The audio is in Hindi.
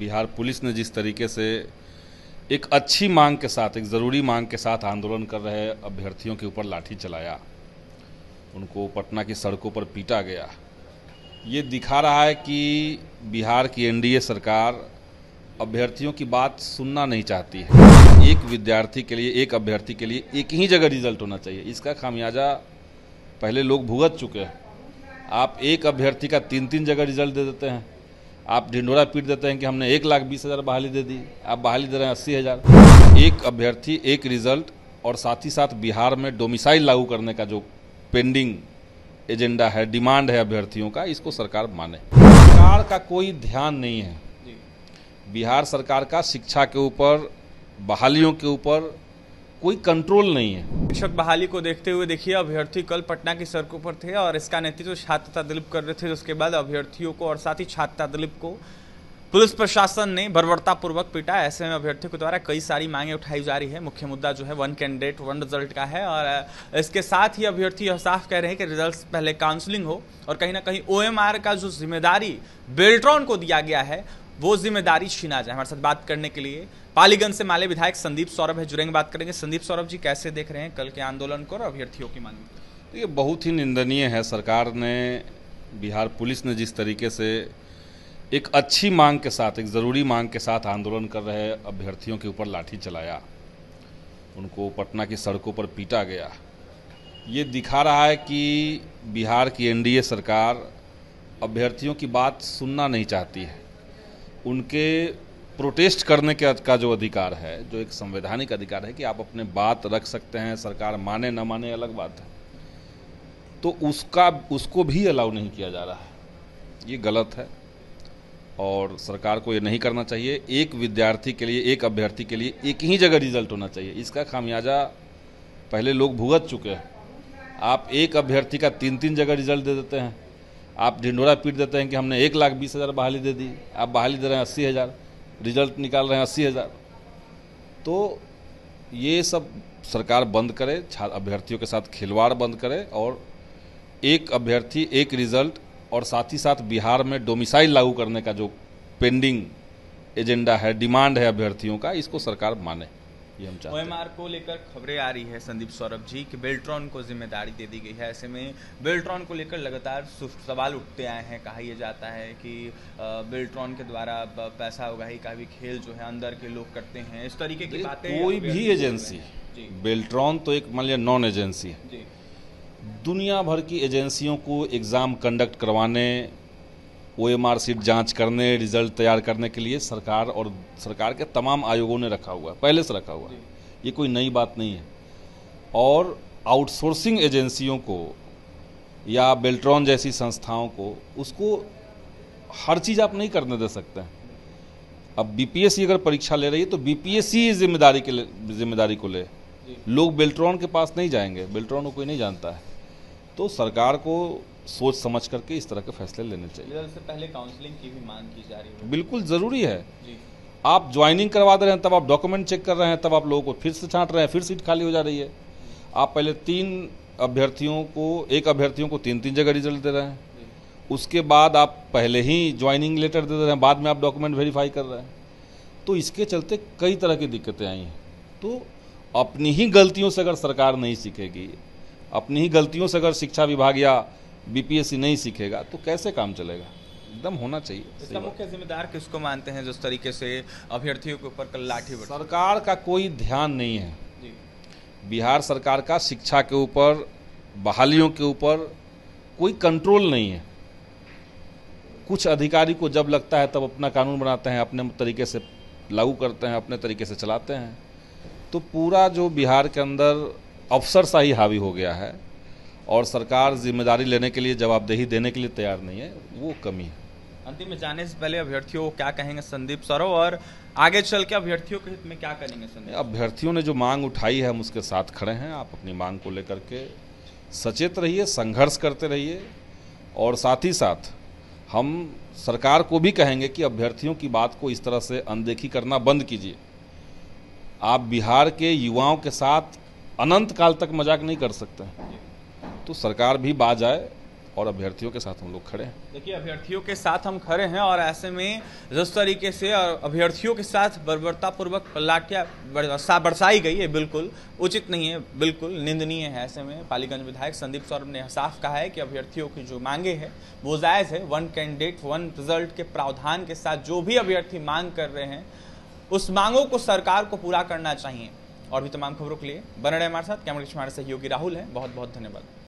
बिहार पुलिस ने जिस तरीके से एक अच्छी मांग के साथ, एक ज़रूरी मांग के साथ आंदोलन कर रहे अभ्यर्थियों के ऊपर लाठी चलाया, उनको पटना की सड़कों पर पीटा गया, ये दिखा रहा है कि बिहार की एनडीए सरकार अभ्यर्थियों की बात सुनना नहीं चाहती है। एक विद्यार्थी के लिए, एक अभ्यर्थी के लिए एक ही जगह रिजल्ट होना चाहिए। इसका खामियाजा पहले लोग भुगत चुके हैं। आप एक अभ्यर्थी का 3-3 जगह रिजल्ट दे देते हैं। आप ढिंढोरा पीट देते हैं कि हमने 1,20,000 बहाली दे दी, आप बहाली दे रहे हैं 80,000। एक अभ्यर्थी एक रिजल्ट, और साथ ही साथ बिहार में डोमिसाइल लागू करने का जो पेंडिंग एजेंडा है, डिमांड है अभ्यर्थियों का, इसको सरकार माने। सरकार का कोई ध्यान नहीं है। बिहार सरकार का शिक्षा के ऊपर, बहालियों के ऊपर कोई कंट्रोल नहीं है। शिक्षक बहाली को देखते हुए देखिए, अभ्यर्थी कल पटना की सड़कों पर थे और इसका नेतृत्व छात्र दिलीप कर रहे थे। उसके बाद अभ्यर्थियों को और साथ ही छात्र दिलीप को पुलिस प्रशासन ने बर्बरतापूर्वक पीटा। ऐसे में अभ्यर्थियों के द्वारा कई सारी मांगे उठाई जा रही है। मुख्य मुद्दा जो है 1 कैंडिडेट 1 रिजल्ट का है, और इसके साथ ही अभ्यर्थी यह साफ कह रहे हैं कि रिजल्ट से पहले काउंसलिंग हो, और कहीं ना कहीं OMR का जो जिम्मेदारी बेल्ट्रॉन को दिया गया है वो जिम्मेदारी छीना जाए। हमारे साथ बात करने के लिए पालीगंज से माले विधायक संदीप सौरभ है, जुड़ेंगे, बात करेंगे। संदीप सौरभ जी, कैसे देख रहे हैं कल के आंदोलन को और अभ्यर्थियों की मांग? ये बहुत ही निंदनीय है। सरकार ने, बिहार पुलिस ने जिस तरीके से एक अच्छी मांग के साथ, एक ज़रूरी मांग के साथ आंदोलन कर रहे अभ्यर्थियों के ऊपर लाठी चलाया, उनको पटना की सड़कों पर पीटा गया, ये दिखा रहा है कि बिहार की एनडीए सरकार अभ्यर्थियों की बात सुनना नहीं चाहती है। उनके प्रोटेस्ट करने का जो अधिकार है, जो एक संवैधानिक अधिकार है कि आप अपने बात रख सकते हैं, सरकार माने न माने अलग बात है, तो उसको भी अलाउ नहीं किया जा रहा है। ये गलत है और सरकार को ये नहीं करना चाहिए। एक विद्यार्थी के लिए, एक अभ्यर्थी के लिए एक ही जगह रिजल्ट होना चाहिए। इसका खामियाजा पहले लोग भुगत चुके हैं। आप एक अभ्यर्थी का 3-3 जगह रिजल्ट दे देते हैं। आप ढिंढोरा पीट देते हैं कि हमने 1,20,000 बहाली दे दी, आप बहाली दे रहे हैं 80,000, रिजल्ट निकाल रहे हैं 80,000। तो ये सब सरकार बंद करे, अभ्यर्थियों के साथ खिलवाड़ बंद करे, और एक अभ्यर्थी एक रिजल्ट, और साथ ही साथ बिहार में डोमिसाइल लागू करने का जो पेंडिंग एजेंडा है, डिमांड है अभ्यर्थियों का, इसको सरकार माने। ये हम चाहते हैं। OMR को लेकर खबरें आ रही है संदीप सौरभ जी कि बेल्ट्रॉन को जिम्मेदारी दे दी गई है। ऐसे में बेल्ट्रॉन को लेकर लगातार सवाल उठते आए हैं। कहा यह जाता है कि बेल्ट्रॉन के द्वारा पैसा उगाही का भी खेल जो है अंदर के लोग करते हैं, इस तरीके की बातें। कोई भी एजेंसी, बेल्ट्रॉन तो एक मान लिया नॉन एजेंसी है। दुनिया भर की एजेंसियों को एग्ज़ाम कंडक्ट करवाने, OMR सीट जांच करने, रिजल्ट तैयार करने के लिए सरकार और सरकार के तमाम आयोगों ने रखा हुआ है, पहले से रखा हुआ है। ये कोई नई बात नहीं है। और आउटसोर्सिंग एजेंसियों को या बेल्ट्रॉन जैसी संस्थाओं को, उसको हर चीज़ आप नहीं करने दे सकते हैं। अब BPSC अगर परीक्षा ले रही है तो BPSC जिम्मेदारी को ले। लोग बेल्ट्रॉन के पास नहीं जाएंगे, बेल्ट्रॉन को कोई नहीं जानता है। तो सरकार को सोच समझ करके इस तरह के फैसले लेने चाहिए। रिजल्ट से पहले काउंसलिंग की भी मांग की जा रही है। बिल्कुल ज़रूरी है। आप ज्वाइनिंग करवा दे रहे हैं, तब आप डॉक्यूमेंट चेक कर रहे हैं, तब आप लोगों को फिर से छांट रहे हैं, फिर सीट खाली हो जा रही है। आप पहले एक अभ्यर्थियों को 3-3 जगह रिजल्ट दे रहे हैं, उसके बाद आप पहले ही ज्वाइनिंग लेटर दे रहे हैं, बाद में आप डॉक्यूमेंट वेरीफाई कर रहे हैं। तो इसके चलते कई तरह की दिक्कतें आई हैं। तो अपनी ही गलतियों से अगर सरकार नहीं सीखेगी, अपनी ही गलतियों से अगर शिक्षा विभाग या BPSC नहीं सीखेगा, तो कैसे काम चलेगा? एकदम होना चाहिए। इसका मुख्य जिम्मेदार किसको मानते हैं जिस तरीके से अभ्यर्थियों के ऊपर कल लाठी? सरकार का कोई ध्यान नहीं है। बिहार सरकार का शिक्षा के ऊपर, बहालियों के ऊपर कोई कंट्रोल नहीं है। कुछ अधिकारी को जब लगता है तब अपना कानून बनाते हैं, अपने तरीके से लागू करते हैं, अपने तरीके से चलाते हैं। तो पूरा जो बिहार के अंदर अफसरशाही हावी हो गया है, और सरकार जिम्मेदारी लेने के लिए, जवाबदेही देने के लिए तैयार नहीं है, वो कमी है। अंतिम में जाने से पहले अभ्यर्थियों को क्या कहेंगे संदीप सौरभ, और आगे चल के अभ्यर्थियों के हित में क्या करेंगे संदीप? अभ्यर्थियों ने जो मांग उठाई है, हम उसके साथ खड़े हैं। आप अपनी मांग को लेकर के सचेत रहिए, संघर्ष करते रहिए, और साथ ही साथ हम सरकार को भी कहेंगे कि अभ्यर्थियों की बात को इस तरह से अनदेखी करना बंद कीजिए। आप बिहार के युवाओं के साथ अनंत काल तक मजाक नहीं कर सकते हैं। तो सरकार भी बाज आए, और अभ्यर्थियों के साथ हम लोग खड़े हैं। देखिए, अभ्यर्थियों के साथ हम खड़े हैं और ऐसे में जिस तरीके से अभ्यर्थियों के साथ बर्बरतापूर्वक लाठियां बरसाई गई है, बिल्कुल उचित नहीं है, बिल्कुल निंदनीय है। ऐसे में पालीगंज विधायक संदीप सौरभ ने साफ कहा है कि अभ्यर्थियों की जो मांगे हैं वो जायज़ है। 1 कैंडिडेट 1 रिजल्ट के प्रावधान के साथ जो भी अभ्यर्थी मांग कर रहे हैं उस मांगों को सरकार को पूरा करना चाहिए। और भी तमाम खबरों के लिए बने रहे हमारे साथ। कैमरे के हमारे सहयोगी राहुल है, बहुत बहुत धन्यवाद।